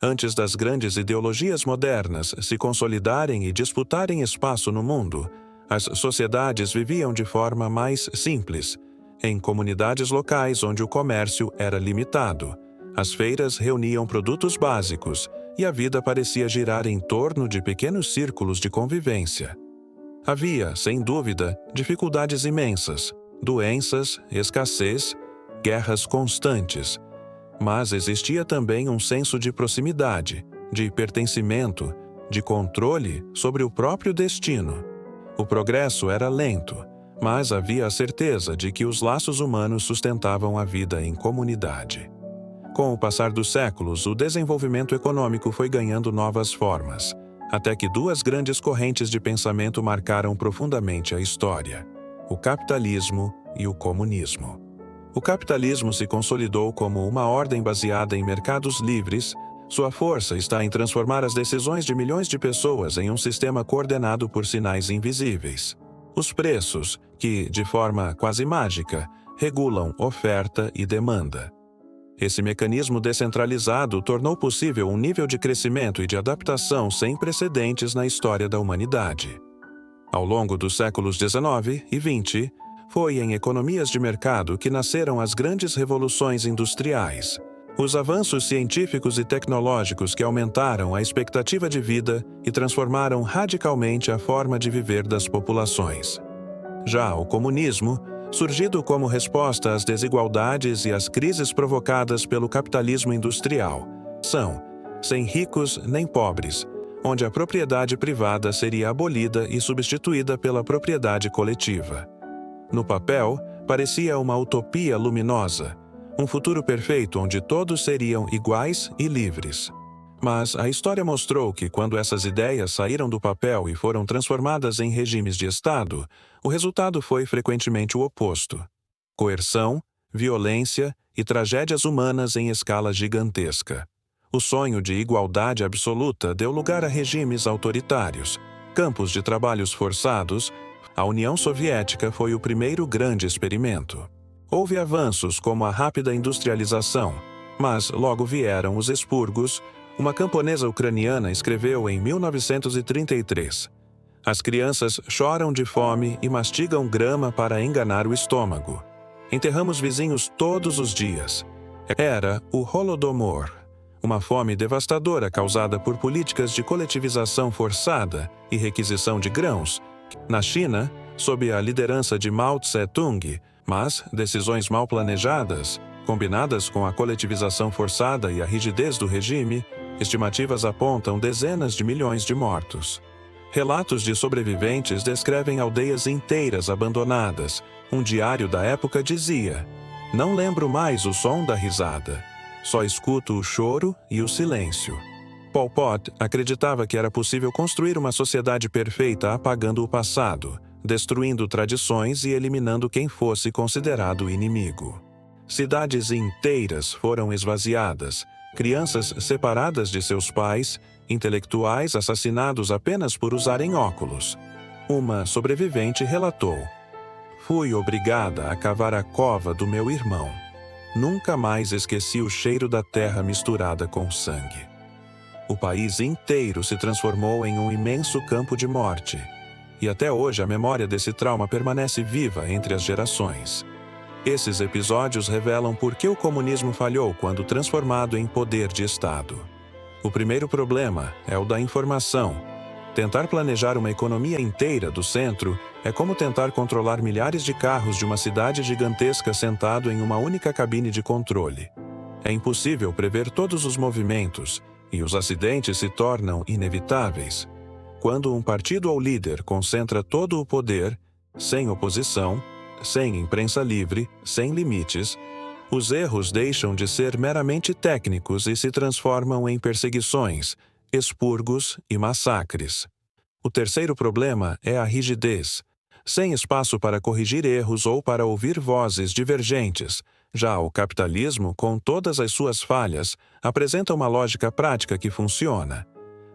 Antes das grandes ideologias modernas se consolidarem e disputarem espaço no mundo, as sociedades viviam de forma mais simples, em comunidades locais onde o comércio era limitado. As feiras reuniam produtos básicos e a vida parecia girar em torno de pequenos círculos de convivência. Havia, sem dúvida, dificuldades imensas, doenças, escassez, guerras constantes. Mas existia também um senso de proximidade, de pertencimento, de controle sobre o próprio destino. O progresso era lento, mas havia a certeza de que os laços humanos sustentavam a vida em comunidade. Com o passar dos séculos, o desenvolvimento econômico foi ganhando novas formas, até que duas grandes correntes de pensamento marcaram profundamente a história: o capitalismo e o comunismo. O capitalismo se consolidou como uma ordem baseada em mercados livres. Sua força está em transformar as decisões de milhões de pessoas em um sistema coordenado por sinais invisíveis. Os preços, que, de forma quase mágica, regulam oferta e demanda. Esse mecanismo descentralizado tornou possível um nível de crescimento e de adaptação sem precedentes na história da humanidade. Ao longo dos séculos XIX e XX, foi em economias de mercado que nasceram as grandes revoluções industriais. Os avanços científicos e tecnológicos que aumentaram a expectativa de vida e transformaram radicalmente a forma de viver das populações. Já o comunismo, surgido como resposta às desigualdades e às crises provocadas pelo capitalismo industrial, são, sem ricos nem pobres, onde a propriedade privada seria abolida e substituída pela propriedade coletiva. No papel, parecia uma utopia luminosa, um futuro perfeito onde todos seriam iguais e livres. Mas a história mostrou que, quando essas ideias saíram do papel e foram transformadas em regimes de Estado, o resultado foi frequentemente o oposto: coerção, violência e tragédias humanas em escala gigantesca. O sonho de igualdade absoluta deu lugar a regimes autoritários, campos de trabalhos forçados. A União Soviética foi o primeiro grande experimento. Houve avanços como a rápida industrialização, mas logo vieram os expurgos. Uma camponesa ucraniana escreveu em 1933: "As crianças choram de fome e mastigam grama para enganar o estômago. Enterramos vizinhos todos os dias." Era o Holodomor, uma fome devastadora causada por políticas de coletivização forçada e requisição de grãos. Na China, sob a liderança de Mao Tse-tung, mas decisões mal planejadas, combinadas com a coletivização forçada e a rigidez do regime, estimativas apontam dezenas de milhões de mortos. Relatos de sobreviventes descrevem aldeias inteiras abandonadas. Um diário da época dizia: "Não lembro mais o som da risada. Só escuto o choro e o silêncio." Pol Pot acreditava que era possível construir uma sociedade perfeita apagando o passado, destruindo tradições e eliminando quem fosse considerado inimigo. Cidades inteiras foram esvaziadas, crianças separadas de seus pais, intelectuais assassinados apenas por usarem óculos. Uma sobrevivente relatou: "Fui obrigada a cavar a cova do meu irmão. Nunca mais esqueci o cheiro da terra misturada com sangue." O país inteiro se transformou em um imenso campo de morte. E até hoje a memória desse trauma permanece viva entre as gerações. Esses episódios revelam por que o comunismo falhou quando transformado em poder de Estado. O primeiro problema é o da informação. Tentar planejar uma economia inteira do centro é como tentar controlar milhares de carros de uma cidade gigantesca sentado em uma única cabine de controle. É impossível prever todos os movimentos, e os acidentes se tornam inevitáveis. Quando um partido ou líder concentra todo o poder, sem oposição, sem imprensa livre, sem limites, os erros deixam de ser meramente técnicos e se transformam em perseguições, expurgos e massacres. O terceiro problema é a rigidez, sem espaço para corrigir erros ou para ouvir vozes divergentes. Já o capitalismo, com todas as suas falhas, apresenta uma lógica prática que funciona.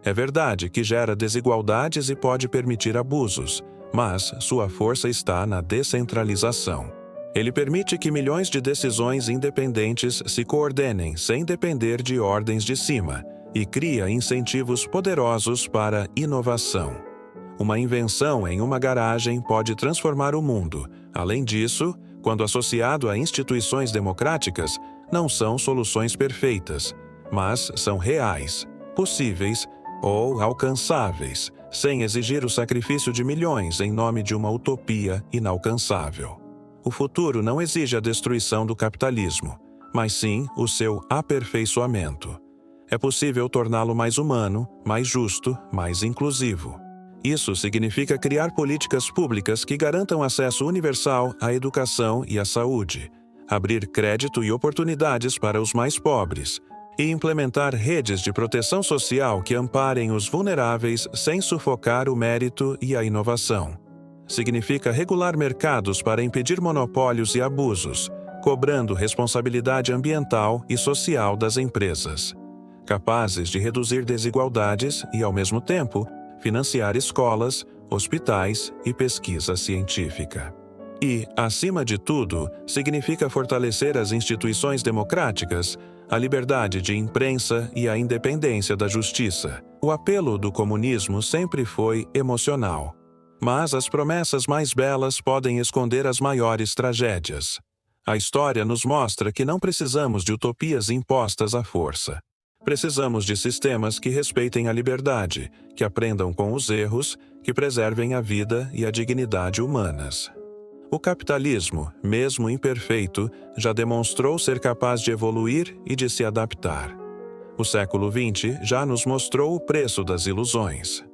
É verdade que gera desigualdades e pode permitir abusos, mas sua força está na descentralização. Ele permite que milhões de decisões independentes se coordenem sem depender de ordens de cima, e cria incentivos poderosos para inovação. Uma invenção em uma garagem pode transformar o mundo. Além disso, quando associado a instituições democráticas, não são soluções perfeitas, mas são reais, possíveis ou alcançáveis, sem exigir o sacrifício de milhões em nome de uma utopia inalcançável. O futuro não exige a destruição do capitalismo, mas sim o seu aperfeiçoamento. É possível torná-lo mais humano, mais justo, mais inclusivo. Isso significa criar políticas públicas que garantam acesso universal à educação e à saúde, abrir crédito e oportunidades para os mais pobres, e implementar redes de proteção social que amparem os vulneráveis sem sufocar o mérito e a inovação. Significa regular mercados para impedir monopólios e abusos, cobrando responsabilidade ambiental e social das empresas, capazes de reduzir desigualdades e, ao mesmo tempo, financiar escolas, hospitais e pesquisa científica. E, acima de tudo, significa fortalecer as instituições democráticas, a liberdade de imprensa e a independência da justiça. O apelo do comunismo sempre foi emocional, mas as promessas mais belas podem esconder as maiores tragédias. A história nos mostra que não precisamos de utopias impostas à força. Precisamos de sistemas que respeitem a liberdade, que aprendam com os erros, que preservem a vida e a dignidade humanas. O capitalismo, mesmo imperfeito, já demonstrou ser capaz de evoluir e de se adaptar. O século XX já nos mostrou o preço das ilusões.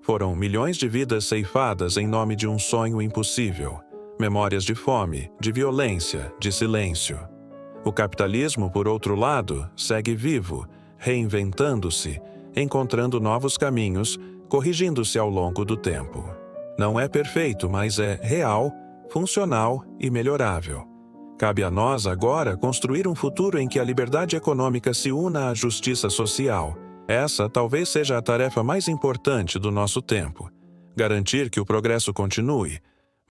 Foram milhões de vidas ceifadas em nome de um sonho impossível, memórias de fome, de violência, de silêncio. O capitalismo, por outro lado, segue vivo, reinventando-se, encontrando novos caminhos, corrigindo-se ao longo do tempo. Não é perfeito, mas é real, funcional e melhorável. Cabe a nós agora construir um futuro em que a liberdade econômica se una à justiça social. Essa talvez seja a tarefa mais importante do nosso tempo. Garantir que o progresso continue,